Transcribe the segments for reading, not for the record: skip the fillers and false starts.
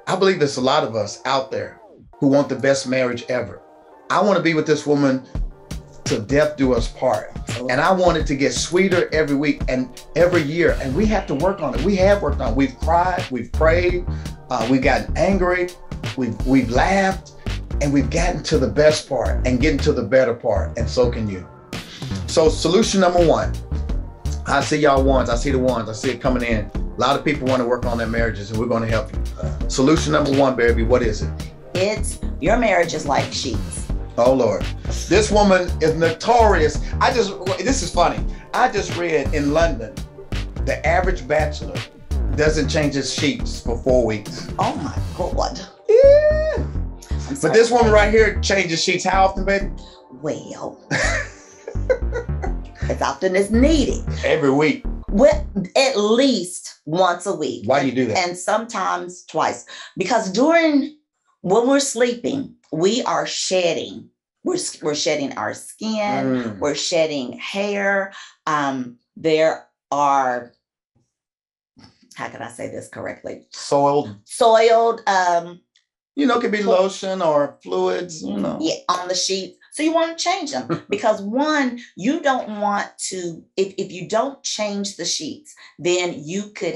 I believe there's a lot of us out there who want the best marriage ever. I want to be with this woman till death do us part. And I want it to get sweeter every week and every year. And we have to work on it. We have worked on it. We've cried, we've prayed, we've gotten angry, we've laughed, and we've gotten to the best part and getting to the better part. And so can you. So solution number one, I see y'all ones, I see the ones, I see it coming in. A lot of people want to work on their marriages, and we're going to help you. Solution number one, baby, what is it? It's your marriage is like sheets. Oh, Lord. This woman is notorious. This is funny. I just read in London, the average bachelor doesn't change his sheets for 4 weeks. Oh, my God. Yeah. But this woman right here changes sheets how often, baby? Well, as often as needed. Every week. Well, at least once a week. Why do you do that? And sometimes twice. Because when we're sleeping, we are shedding. We're shedding our skin. We're shedding hair. There are, how can I say this correctly? Soiled. It could be lotion or fluids, Yeah, on the sheets. So you want to change them because one, you don't want to, if you don't change the sheets, then you could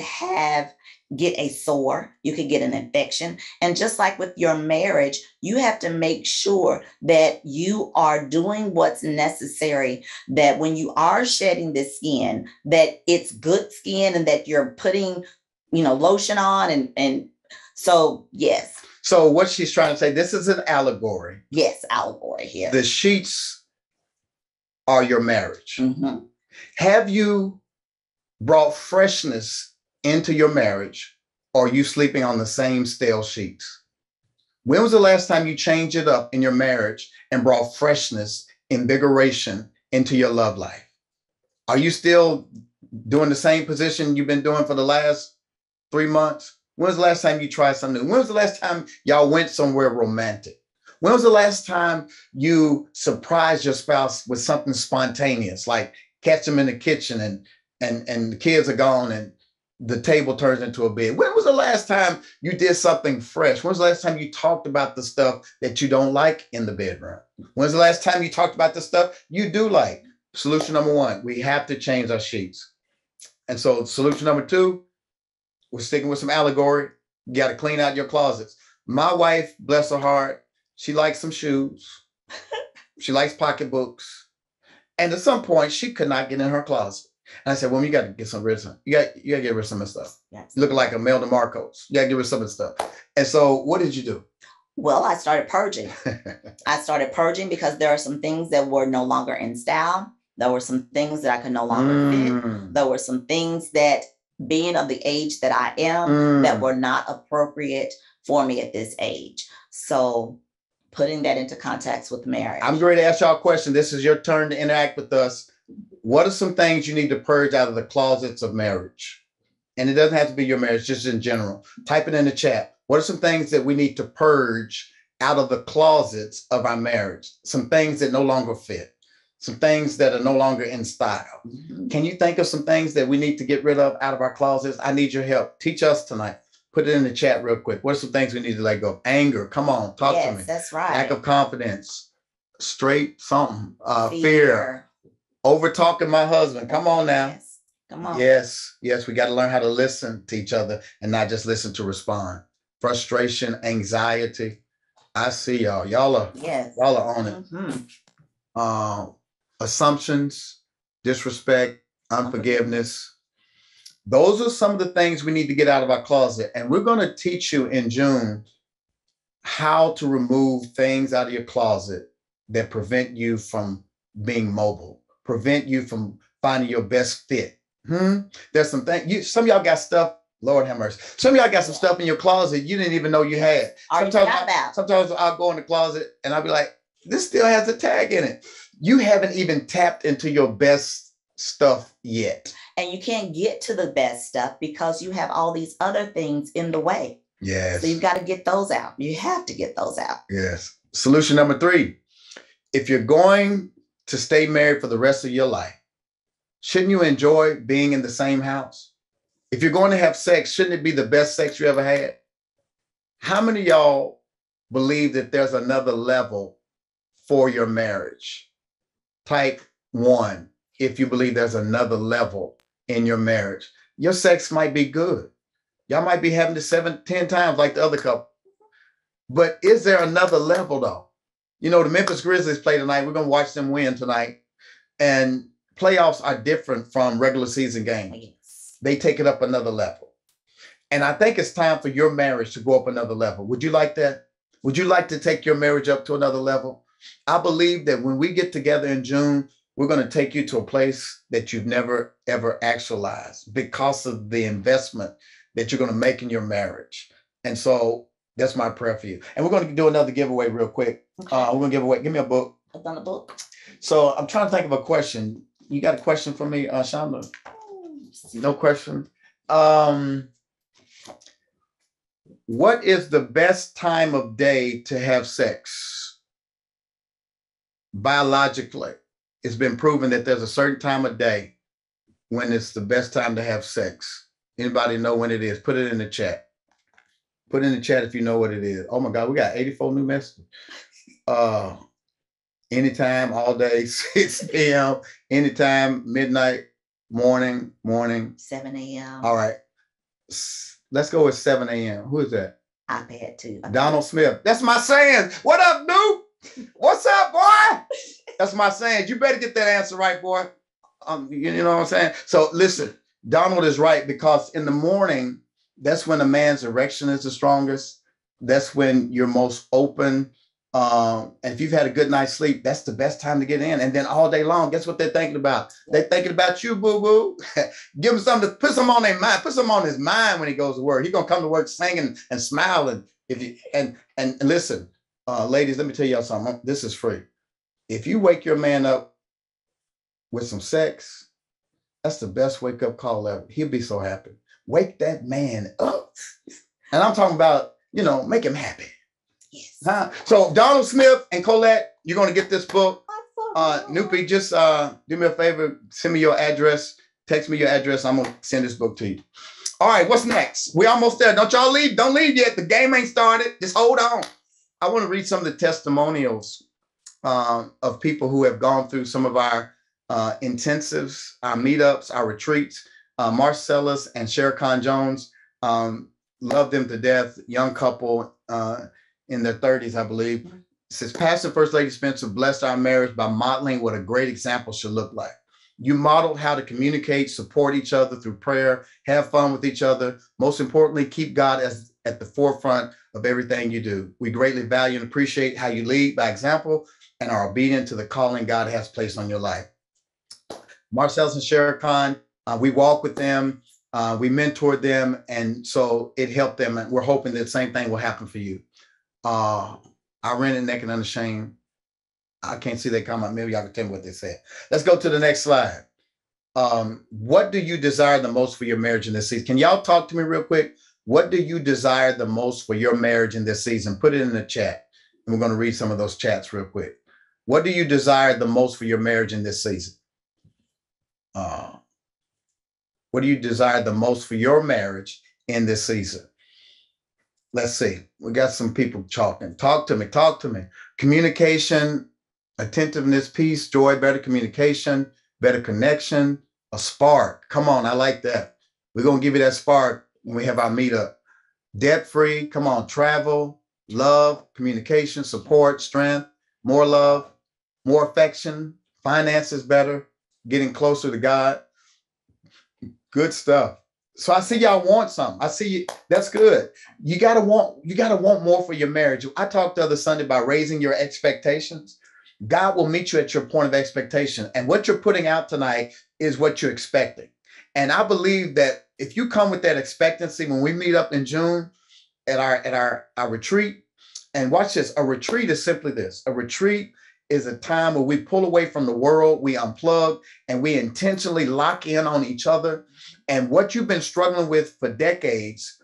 get a sore, you could get an infection. And just like with your marriage, you have to make sure that you are doing what's necessary, that when you are shedding the skin, that it's good skin and that you're putting, lotion on. And so, yes. So what she's trying to say, this is an allegory. Yes, allegory here. The sheets are your marriage. Mm-hmm. Have you brought freshness into your marriage, or are you sleeping on the same stale sheets? When was the last time you changed it up in your marriage and brought freshness, invigoration into your love life? Are you still doing the same position you've been doing for the last 3 months? When was the last time you tried something new? When was the last time y'all went somewhere romantic? When was the last time you surprised your spouse with something spontaneous, like catch them in the kitchen and the kids are gone and the table turns into a bed? When was the last time you did something fresh? When was the last time you talked about the stuff that you don't like in the bedroom? When was the last time you talked about the stuff you do like? Solution number one, we have to change our sheets. And so solution number two, we're sticking with some allegory. You got to clean out your closets. My wife, bless her heart, she likes some shoes. She likes pocketbooks. And at some point, she could not get in her closet. And I said, well, you got to get rid of some. You got to get rid of some of the stuff. Yes. Looking like a Mel DeMarcos. You got to get rid of some of the stuff. And so what did you do? Well, I started purging. I started purging because there are some things that were no longer in style. There were some things that I could no longer fit. There were some things that, being of the age that I am, that were not appropriate for me at this age. So putting that into context with marriage. I'm going to ask y'all a question. This is your turn to interact with us. What are some things you need to purge out of the closets of marriage? And it doesn't have to be your marriage, just in general. Type it in the chat. What are some things that we need to purge out of the closets of our marriage? Some things that no longer fit. Some things that are no longer in style. Can you think of some things that we need to get rid of out of our closets? I need your help. Teach us tonight. Put it in the chat real quick. What are some things we need to let go of? Anger. Come on. Talk to me. Yes, that's right. Lack of confidence. Straight something. Fear. Over talking my husband. Come on now. Yes. Come on. Yes. Yes. We got to learn how to listen to each other and not just listen to respond. Frustration, anxiety. I see y'all. Y'all are on it. Assumptions, disrespect, unforgiveness. Those are some of the things we need to get out of our closet. And we're going to teach you in June how to remove things out of your closet that prevent you from being mobile, prevent you from finding your best fit. There's some things, some of y'all got stuff, Lord have mercy. Some of y'all got some stuff in your closet you didn't even know you had. Sometimes I'll go in the closet and I'll be like, this still has a tag in it. You haven't even tapped into your best stuff yet. And you can't get to the best stuff because you have all these other things in the way. Yes. So you've got to get those out. You have to get those out. Yes. Solution number three. If you're going to stay married for the rest of your life, shouldn't you enjoy being in the same house? If you're going to have sex, shouldn't it be the best sex you ever had? How many of y'all believe that there's another level for your marriage? Type 1 if you believe there's another level in your marriage. Your sex might be good. Y'all might be having this 7-10 times like the other couple. But is there another level though? You know, the Memphis Grizzlies play tonight. We're going to watch them win tonight. And playoffs are different from regular season games. Yes. They take it up another level. And I think it's time for your marriage to go up another level. Would you like that? Would you like to take your marriage up to another level? I believe that when we get together in June, we're going to take you to a place that you've never, ever actualized because of the investment that you're going to make in your marriage. And so that's my prayer for you. And we're going to do another giveaway real quick. Okay. We're going to give away, give me a book. I've done a book. So I'm trying to think of a question. You got a question for me, Shonda? No question. What is the best time of day to have sex? Biologically, it's been proven that there's a certain time of day when it's the best time to have sex. Anybody know when it is? Put it in the chat. Put in the chat if you know what it is. Oh my God, we got 84 new messages. Anytime, all day, 6 p.m., anytime, midnight, morning. 7 a.m. All right. Let's go with 7 a.m. Who is that? iPad too. Donald Smith. That's my saying. What up, dude? What's up, boy? That's my saying. You better get that answer right, boy. You know what I'm saying? So listen, Donald is right because in the morning, that's when a man's erection is the strongest. That's when you're most open. And if you've had a good night's sleep, that's the best time to get in. And then all day long, guess what they're thinking about? They're thinking about you, boo-boo. Give him something to put something on their mind. Put something on his mind when he goes to work. He's gonna come to work singing and smiling. And listen, ladies, let me tell y'all something. This is free. If you wake your man up with some sex, that's the best wake-up call ever. He'll be so happy. Wake that man up. And I'm talking about, you know, make him happy. Yes. Huh? So Donald Smith and Colette, you're going to get this book. Nupi, just do me a favor. Send me your address. Text me your address. I'm going to send this book to you. All right, what's next? We're almost there. Don't y'all leave. Don't leave yet. The game ain't started. Just hold on. I want to read some of the testimonials of people who have gone through some of our intensives, our meetups, our retreats. Marcellus and Shericon Jones, love them to death. Young couple in their 30s, I believe. It says, Pastor First Lady Spencer blessed our marriage by modeling what a great example should look like. You modeled how to communicate, support each other through prayer, have fun with each other. Most importantly, keep God at the forefront of everything you do. We greatly value and appreciate how you lead by example and are obedient to the calling God has placed on your life. Marcellus and Shericon, we walk with them, we mentored them, and so it helped them. And we're hoping that the same thing will happen for you. I rented Naked and Unashamed. I can't see that comment. Maybe y'all can tell me what they said. Let's go to the next slide. What do you desire the most for your marriage in this season? Can y'all talk to me real quick? What do you desire the most for your marriage in this season? Put it in the chat. And we're going to read some of those chats real quick. What do you desire the most for your marriage in this season? What do you desire the most for your marriage in this season? Let's see. We got some people talking. Talk to me. Talk to me. Communication, attentiveness, peace, joy, better communication, better connection, a spark. Come on. I like that. We're going to give you that spark when we have our meetup. Debt-free. Come on. Travel, love, communication, support, strength, more love, more affection, finances better, getting closer to God. Good stuff. So I see y'all want something. I see you. That's good. You gotta want more for your marriage. I talked the other Sunday about raising your expectations. God will meet you at your point of expectation. And what you're putting out tonight is what you're expecting. And I believe that if you come with that expectancy when we meet up in June at our retreat, and watch this, a retreat is simply this. A retreat is a time where we pull away from the world, we unplug, and we intentionally lock in on each other. And what you've been struggling with for decades,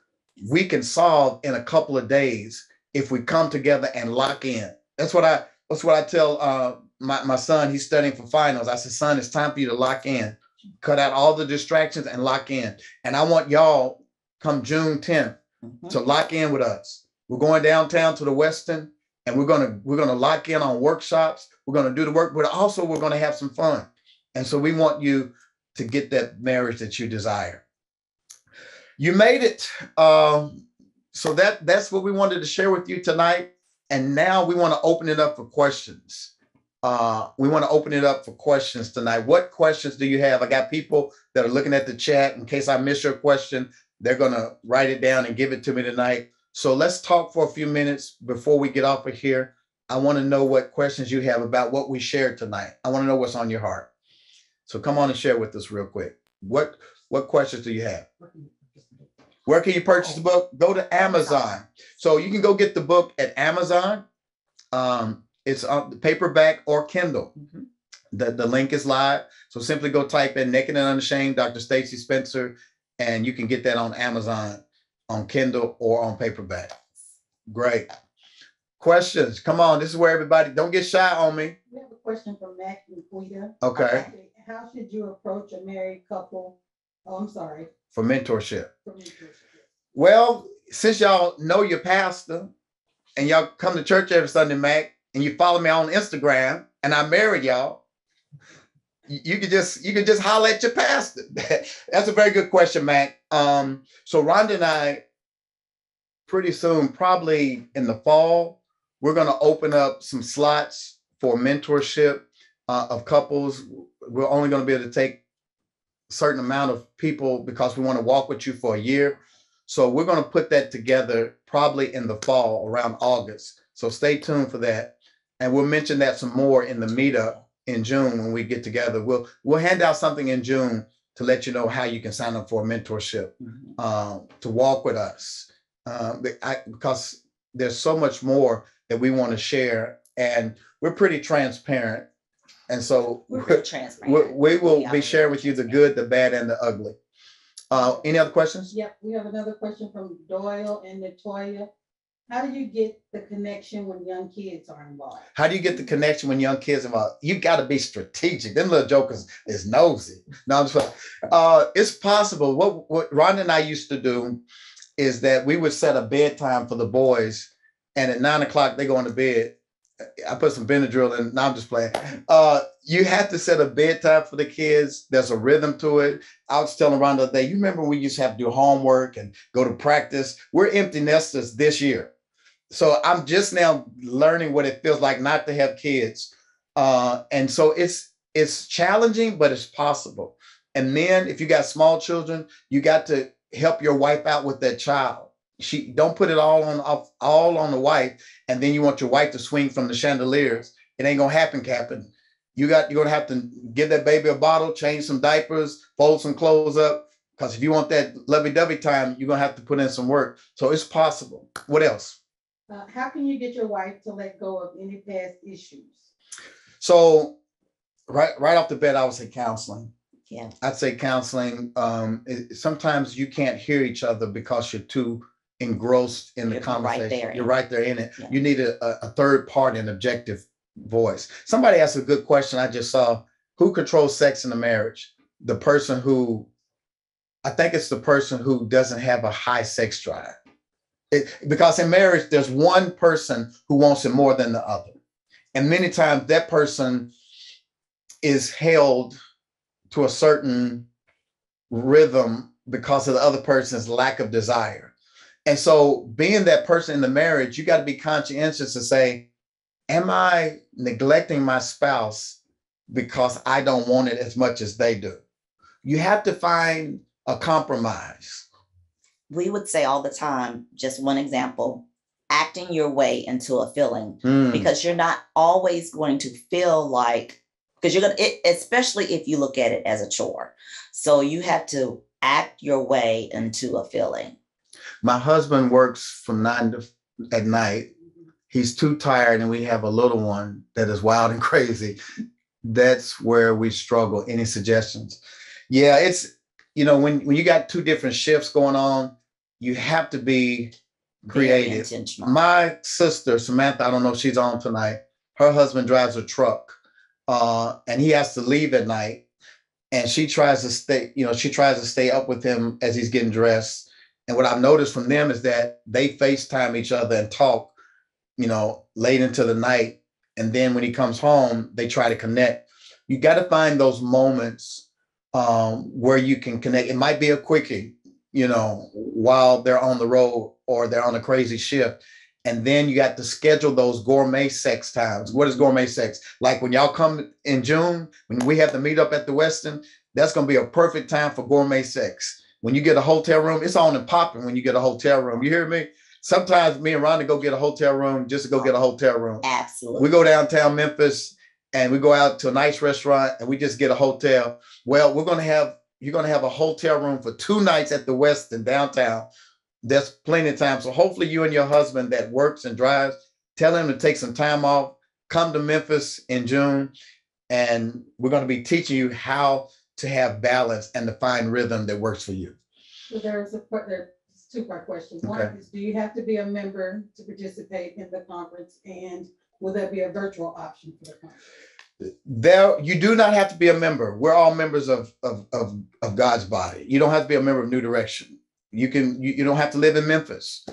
we can solve in a couple of days if we come together and lock in. That's what I tell my son. He's studying for finals. I said, son, it's time for you to lock in. Cut out all the distractions and lock in. And I want y'all come June 10th to lock in with us. We're going downtown to the Westin, and we're gonna lock in on workshops. We're gonna do the work, but also we're gonna have some fun. And so we want you to get that marriage that you desire. You made it. So that's what we wanted to share with you tonight. And now we want to open it up for questions. We want to open it up for questions tonight. What questions do you have? I got people that are looking at the chat. In case I miss your question, they're going to write it down and give it to me tonight. So let's talk for a few minutes before we get off of here. I want to know what questions you have about what we shared tonight. I want to know what's on your heart. So come on and share with us real quick. What questions do you have? Where can you purchase the book? Go to Amazon. So you can go get the book at Amazon. It's on the paperback or Kindle. Mm-hmm. The link is live. So simply go type in Naked and Unashamed, Dr. Stacy Spencer, and you can get that on Amazon, on Kindle, or on paperback. Great. Questions? Come on. This is where everybody, don't get shy on me. We have a question from Mac and Quita. Okay. How should you approach a married couple? Oh, I'm sorry. For mentorship. Well, since y'all know your pastor and y'all come to church every Sunday, Mac, and you follow me on Instagram, and I married y'all, you could just holler at your pastor. That's a very good question, Mac. So Rhonda and I, pretty soon, probably in the fall, we're going to open up some slots for mentorship of couples. We're only going to be able to take a certain amount of people because we want to walk with you for a year. So we're going to put that together probably in the fall, around August. So stay tuned for that. And we'll mention that some more in the meetup in June when we get together. We'll hand out something in June to let you know how you can sign up for a mentorship, to walk with us. Because there's so much more that we want to share, and we're pretty transparent. And so we're transparent. We will be sharing with you the good, the bad, and the ugly. Any other questions? Yep, we have another question from Doyle and Natoya. How do you get the connection when young kids are involved? How do you get the connection when young kids are involved? You got to be strategic. Them little jokers is nosy. No, I'm just it's possible. What Ron and I used to do is that we would set a bedtime for the boys, and at 9 o'clock they go into bed. I put some Benadryl in. Now I'm just playing. You have to set a bedtime for the kids. There's a rhythm to it. I was telling Ron the other day, you remember we used to have to do homework and go to practice? We're empty nesters this year. So I'm just now learning what it feels like not to have kids. And so it's challenging, but it's possible. And then if you got small children, you got to help your wife out with that child. She don't put it all on the wife, and then you want your wife to swing from the chandeliers. It ain't gonna happen, Captain. You're gonna have to give that baby a bottle, change some diapers, fold some clothes up. Because if you want that lovey-dovey time, you're gonna have to put in some work. So it's possible. What else? How can you get your wife to let go of any past issues? So right off the bat, I would say counseling. Yeah, I'd say counseling. Sometimes you can't hear each other because you're too engrossed in the conversation. You're right there in it. Yeah. You need a third party, an objective voice. Somebody asked a good question I just saw. Who controls sex in a marriage? The person who, I think it's the person who doesn't have a high sex drive. Because in marriage, there's one person who wants it more than the other. And many times that person is held to a certain rhythm because of the other person's lack of desire. And so being that person in the marriage, you got to be conscientious to say, am I neglecting my spouse because I don't want it as much as they do? You have to find a compromise. We would say all the time, just one example, acting your way into a feeling, because you're not always going to feel like, because you're going to, especially if you look at it as a chore. So you have to act your way into a feeling. My husband works from 9 to at night. He's too tired, and we have a little one that is wild and crazy. That's where we struggle. Any suggestions? Yeah, it's, when you got two different shifts going on, you have to be creative. My sister, Samantha, I don't know if she's on tonight. Her husband drives a truck, and he has to leave at night. And she tries to stay up with him as he's getting dressed. And what I've noticed from them is that they FaceTime each other and talk, late into the night. And then when he comes home, they try to connect. You got to find those moments where you can connect. It might be a quickie, while they're on the road or they're on a crazy shift. And then you got to schedule those gourmet sex times. What is gourmet sex? Like when y'all come in June, when we have to meet up at the Westin, that's going to be a perfect time for gourmet sex. When you get a hotel room, it's on and popping when you get a hotel room. You hear me? Sometimes me and Rhonda go get a hotel room just to go get a hotel room. Absolutely. We go downtown Memphis and we go out to a nice restaurant and we just get a hotel. Well, you're going to have a hotel room for 2 nights at the Westin downtown. There's plenty of time. So hopefully you and your husband that works and drives, tell him to take some time off, come to Memphis in June, and we're going to be teaching you how to have balance and to find rhythm that works for you. So there's 2-part question. One is, do you have to be a member to participate in the conference? And will there be a virtual option for the conference? You do not have to be a member. We're all members of God's body. You don't have to be a member of New Direction. You don't have to live in Memphis.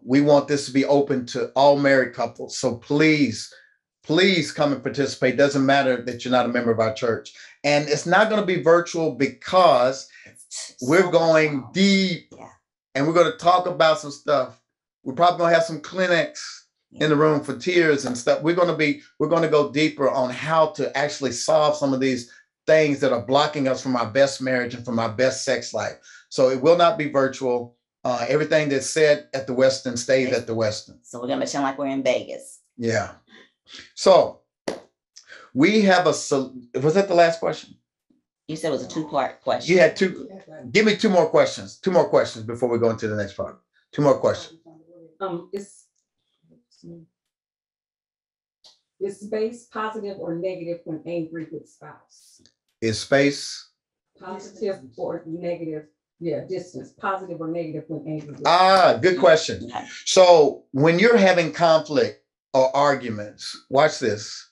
We want this to be open to all married couples. So please come and participate. Doesn't matter that you're not a member of our church. And it's not going to be virtual because we're going deep and we're going to talk about some stuff. We're probably going to have some clinics in the room for tears and stuff. We're going to go deeper on how to actually solve some of these things that are blocking us from our best marriage and from our best sex life. So it will not be virtual. Everything that's said at the Westin stays at the Westin. So we're going to pretend like we're in Vegas. Yeah. So we have was that the last question? You said it was a 2-part question. You had 2. Give me 2 more questions. 2 more questions before we go into the next part. 2 more questions. Is space positive or negative when angry with spouse? Is space Positive or negative? Yeah, distance. Positive or negative when angry with good question. So when you're having conflict or arguments, watch this.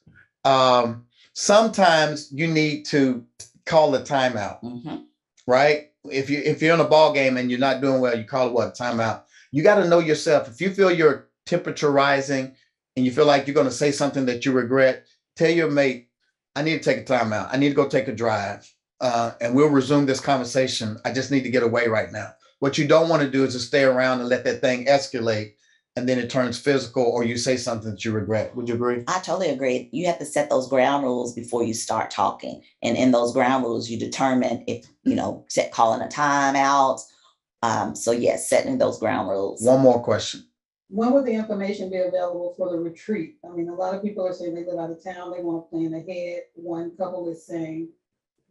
Sometimes you need to call a timeout, right? If you're in a ball game and you're not doing well, you call it what? Timeout. You got to know yourself. If you feel your temperature rising and you feel like you're going to say something that you regret, tell your mate, I need to take a timeout. I need to go take a drive. And we'll resume this conversation. I just need to get away right now. What you don't want to do is to stay around and let that thing escalate and then it turns physical or you say something that you regret. Would you agree? I totally agree. You have to set those ground rules before you start talking. And in those ground rules, you determine if, calling a timeout. So yes, setting those ground rules. One more question. When will the information be available for the retreat? I mean, a lot of people are saying they live out of town. They want to plan ahead. One couple is saying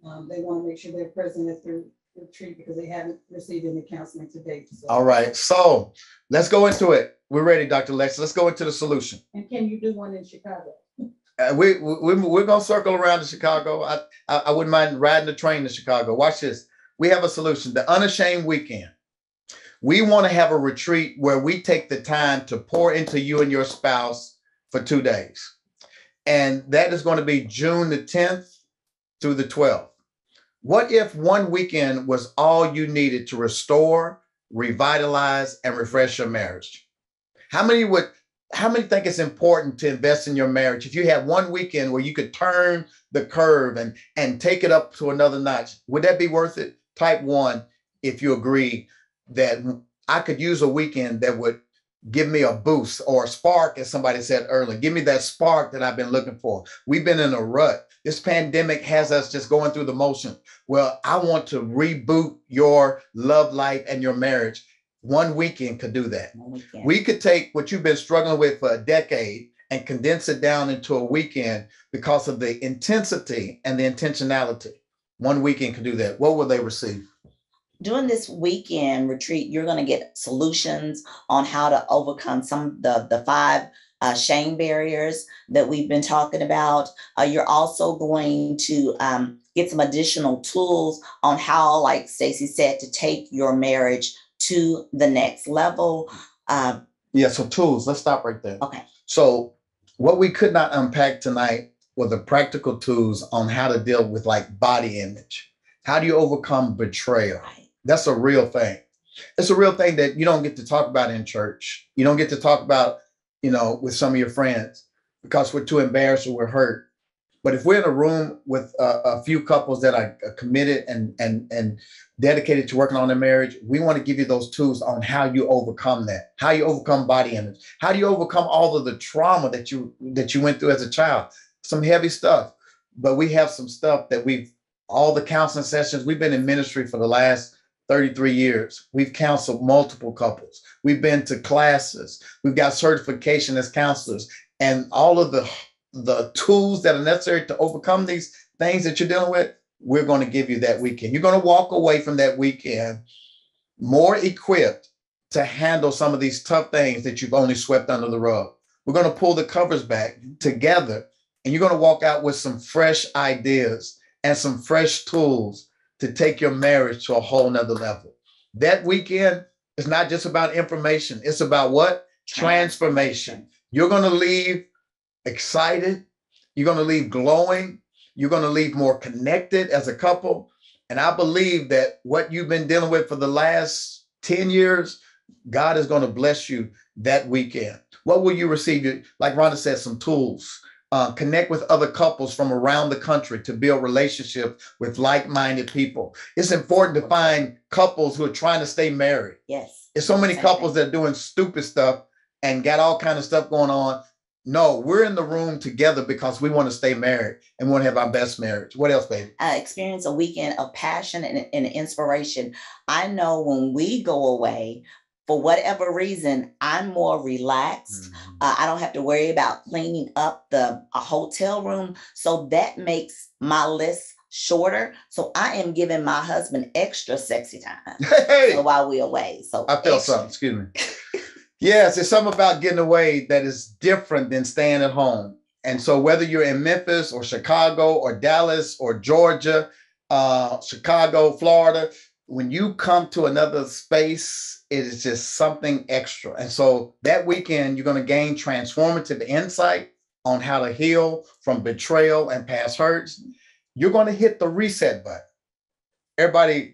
they want to make sure they're present at the retreat because they haven't received any counseling to date. So. All right. So let's go into it. We're ready, Dr. Lex. Let's go into the solution. And can you do one in Chicago? We're going to circle around to Chicago. I wouldn't mind riding the train to Chicago. Watch this. We have a solution, the Unashamed Weekend. We want to have a retreat where we take the time to pour into you and your spouse for 2 days. And that is going to be June the 10th through the 12th. What if one weekend was all you needed to restore, revitalize, and refresh your marriage? How many think it's important to invest in your marriage? If you had one weekend where you could turn the curve and take it up to another notch, would that be worth it? Type 1 if you agree that I could use a weekend that would give me a boost or a spark, as somebody said earlier. Give me that spark that I've been looking for. We've been in a rut. This pandemic has us just going through the motion. Well, I want to reboot your love life and your marriage. One weekend could do that. We could take what you've been struggling with for a decade and condense it down into a weekend because of the intensity and the intentionality. One weekend could do that. What will they receive? During this weekend retreat, you're going to get solutions on how to overcome some of the 5 shame barriers that we've been talking about. You're also going to get some additional tools on how, like Stacey said, to take your marriage to the next level. So tools. Let's stop right there. Okay. So what we could not unpack tonight were the practical tools on how to deal with like body image. How do you overcome betrayal? Right. That's a real thing. It's a real thing that you don't get to talk about in church. You don't get to talk about, with some of your friends because we're too embarrassed or we're hurt. But if we're in a room with a few couples that are committed and dedicated to working on their marriage, we want to give you those tools on how you overcome that, how you overcome body image, how do you overcome all of the trauma that you went through as a child, some heavy stuff. But we have some stuff that all the counseling sessions, we've been in ministry for the last 33 years. We've counseled multiple couples. We've been to classes. We've got certification as counselors, and all of the tools that are necessary to overcome these things that you're dealing with, we're going to give you that weekend. You're going to walk away from that weekend more equipped to handle some of these tough things that you've only swept under the rug. We're going to pull the covers back together, and you're going to walk out with some fresh ideas and some fresh tools to take your marriage to a whole nother level. That weekend is not just about information. It's about what? Transformation. You're going to leave excited. You're going to leave glowing. You're going to leave more connected as a couple. And I believe that what you've been dealing with for the last 10 years, God is going to bless you that weekend. What will you receive? Like Rhonda said, some tools. Connect with other couples from around the country to build relationships with like-minded people. It's important to find couples who are trying to stay married. Yes. There's so many couples that are doing stupid stuff and got all kind of stuff going on. No, we're in the room together because we want to stay married and want to have our best marriage. What else, baby? Experience a weekend of passion and inspiration. I know when we go away, for whatever reason, I'm more relaxed. I don't have to worry about cleaning up a hotel room. So that makes my list shorter. So I am giving my husband extra sexy time so while we're away. So I felt something, excuse me. Yes, it's something about getting away that is different than staying at home. And so whether you're in Memphis or Chicago or Dallas or Georgia, Chicago, Florida, when you come to another space, it is just something extra. And so that weekend, you're going to gain transformative insight on how to heal from betrayal and past hurts. You're going to hit the reset button. Everybody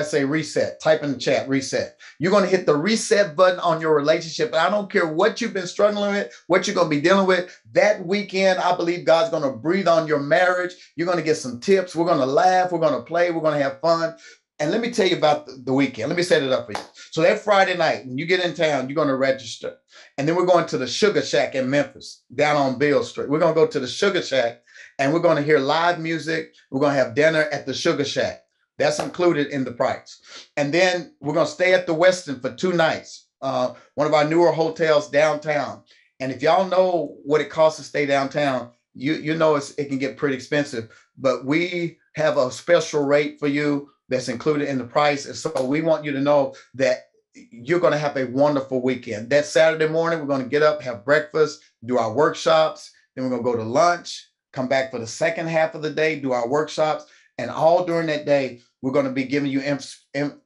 say reset. Type in the chat, reset. You're going to hit the reset button on your relationship. And I don't care what you've been struggling with, what you're going to be dealing with. That weekend, I believe God's going to breathe on your marriage. You're going to get some tips. We're going to laugh. We're going to play. We're going to have fun. And let me tell you about the weekend. Let me set it up for you. So that Friday night, when you get in town, you're going to register. And then we're going to the Sugar Shack in Memphis, down on Beale Street. We're going to go to the Sugar Shack, and we're going to hear live music. We're going to have dinner at the Sugar Shack. That's included in the price. And then we're going to stay at the Westin for 2 nights, one of our newer hotels downtown. And if y'all know what it costs to stay downtown, you know it can get pretty expensive. But we have a special rate for you that's included in the price. And so we want you to know that you're going to have a wonderful weekend. That Saturday morning, we're going to get up, have breakfast, do our workshops. Then we're going to go to lunch, come back for the second half of the day, do our workshops. And all during that day, we're going to be giving you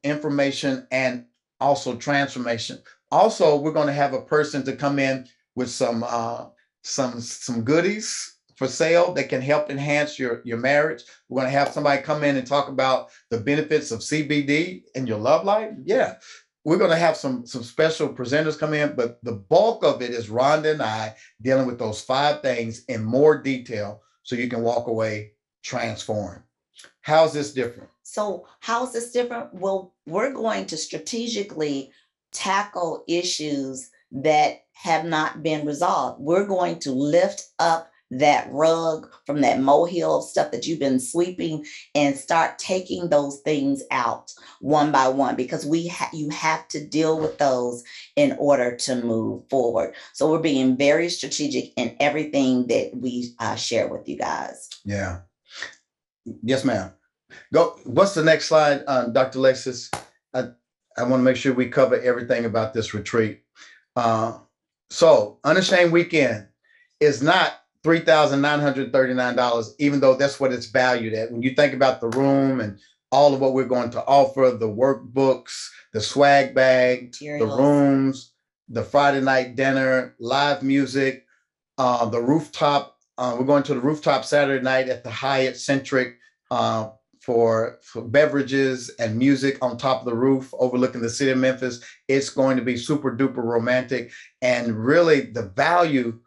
information and also transformation. Also, we're going to have a person to come in with some goodies for sale that can help enhance your marriage. We're going to have somebody come in and talk about the benefits of CBD in your love life. Yeah. We're going to have some special presenters come in, but the bulk of it is Rhonda and I dealing with those 5 things in more detail so you can walk away transformed. How's this different? So how is this different? Well, we're going to strategically tackle issues that have not been resolved. We're going to lift up that rug from that molehill of stuff that you've been sweeping and start taking those things out one by one, because you have to deal with those in order to move forward. So we're being very strategic in everything that we share with you guys. Yeah. Yes, ma'am. Go. What's the next slide, Dr. Lexus? I want to make sure we cover everything about this retreat. So Unashamed Weekend is not $3,939, even though that's what it's valued at. When you think about the room and all of what we're going to offer, the workbooks, the swag bag, the rooms, the Friday night dinner, live music, the rooftop. We're going to the rooftop Saturday night at the Hyatt Centric for beverages and music on top of the roof overlooking the city of Memphis. It's going to be super duper romantic. And really the value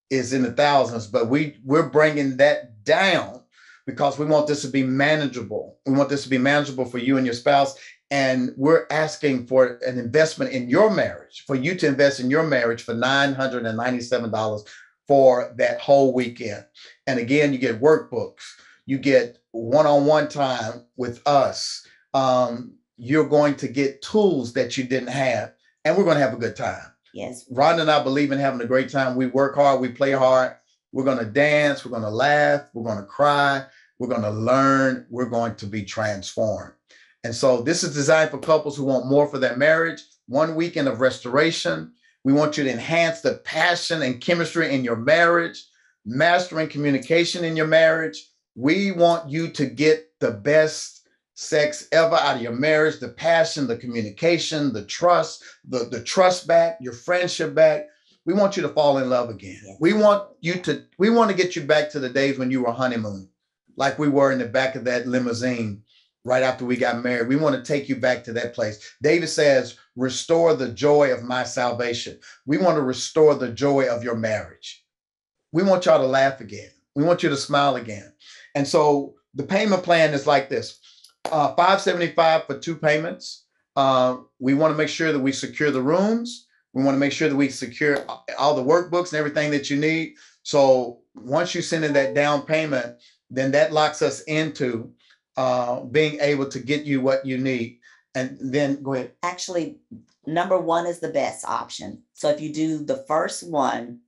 is in the thousands, but we're bringing that down because we want this to be manageable. We want this to be manageable for you and your spouse. And we're asking for an investment in your marriage, for you to invest in your marriage for $997 for that whole weekend. And again, you get workbooks, you get one-on-one time with us. You're going to get tools that you didn't have, and we're going to have a good time. Yes. Rhonda and I believe in having a great time. We work hard, we play hard. We're going to dance, we're going to laugh, we're going to cry, we're going to learn, we're going to be transformed. And so this is designed for couples who want more for their marriage. 1 weekend of restoration. We want you to enhance the passion and chemistry in your marriage, mastering communication in your marriage. We want you to get the best sex ever out of your marriage, the passion, the communication, the trust, the trust back, your friendship back. We want you to fall in love again. Yes. We want to get you back to the days when you were honeymooning, like we were in the back of that limousine right after we got married. We want to take you back to that place. David says, restore the joy of my salvation. We want to restore the joy of your marriage. We want y'all to laugh again. We want you to smile again. And so the payment plan is like this, $575 for 2 payments. We want to make sure that we secure the rooms. We want to make sure that we secure all the workbooks and everything that you need. So once you send in that down payment, then that locks us into being able to get you what you need. And then go ahead. Actually, number 1 is the best option. So if you do the first one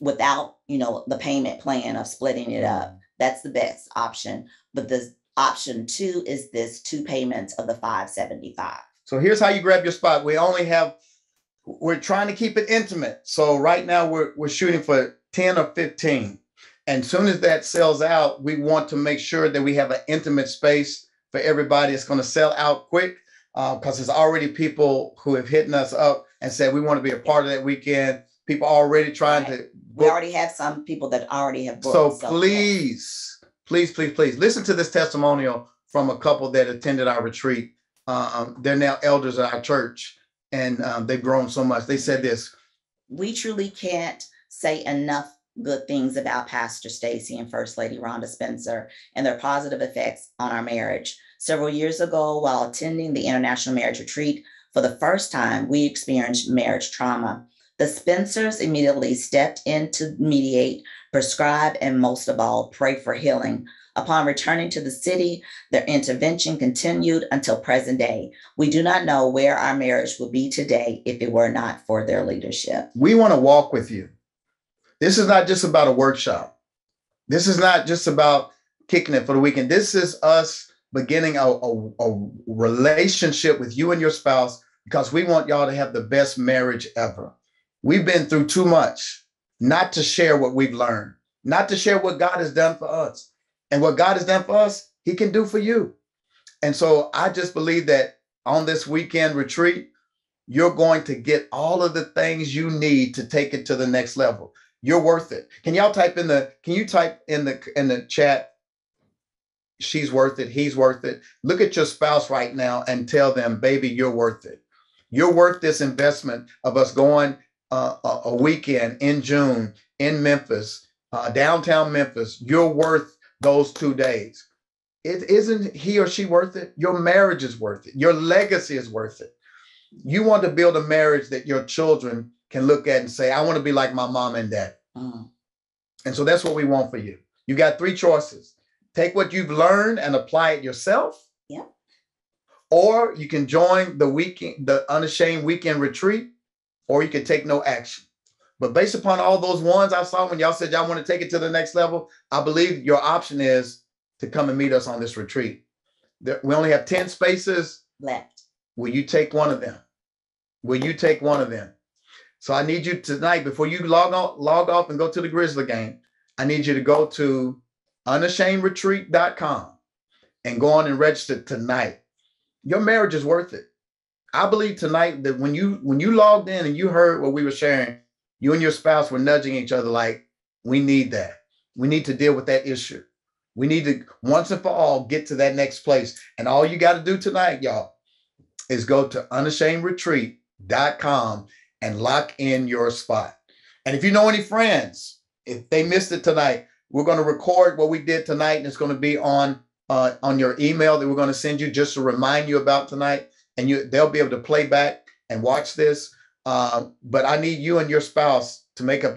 without, the payment plan of splitting it up, that's the best option. But the option 2 is this 2 payments of the $575. So here's how you grab your spot. We're trying to keep it intimate. So right now we're shooting for 10 or 15. And as soon as that sells out, we want to make sure that we have an intimate space for everybody. It's going to sell out quick because there's already people who have hit us up and said, we want to be a part of that weekend. People already trying to book. We already have some people that already have booked. So please listen to this testimonial from a couple that attended our retreat. They're now elders at our church, and they've grown so much. They said this. We truly can't say enough good things about Pastor Stacy and First Lady Rhonda Spencer and their positive effects on our marriage. Several years ago, while attending the International Marriage Retreat, for the first time, we experienced marriage trauma. The Spencers immediately stepped in to mediate, prescribe, and most of all, pray for healing. Upon returning to the city, their intervention continued until present day. We do not know where our marriage would be today if it were not for their leadership. We want to walk with you. This is not just about a workshop. This is not just about kicking it for the weekend. This is us beginning a relationship with you and your spouse because we want y'all to have the best marriage ever. We've been through too much not to share what we've learned, not to share what God has done for us. And what God has done for us, he can do for you. And so I just believe that on this weekend retreat, you're going to get all of the things you need to take it to the next level. You're worth it. Can you type in the chat, she's worth it, he's worth it. Look at your spouse right now and tell them, baby, you're worth it. You're worth this investment of us going a weekend in June in Memphis, downtown Memphis. You're worth those 2 days. Isn't he or she worth it? Your marriage is worth it. Your legacy is worth it. You want to build a marriage that your children can look at and say, I want to be like my mom and dad. And so that's what we want for you. You got 3 choices. Take what you've learned and apply it yourself. Yeah. Or you can join the Unashamed Weekend retreat, or you can take no action. But based upon all those ones I saw when y'all said y'all want to take it to the next level, I believe your option is to come and meet us on this retreat. We only have 10 spaces left. Will you take one of them? Will you take one of them? So I need you tonight, before you log off and go to the Grizzly game, I need you to go to unashamedretreat.com and go on and register tonight. Your marriage is worth it. I believe tonight that when you logged in and you heard what we were sharing, you and your spouse were nudging each other like, we need that. We need to deal with that issue. We need to once and for all get to that next place. And all you got to do tonight, y'all, is go to unashamedretreat.com and lock in your spot. And if you know any friends, if they missed it tonight, we're going to record what we did tonight, and it's going to be on your email that we're going to send you just to remind you about tonight. And they'll be able to play back and watch this. But I need you and your spouse to make up your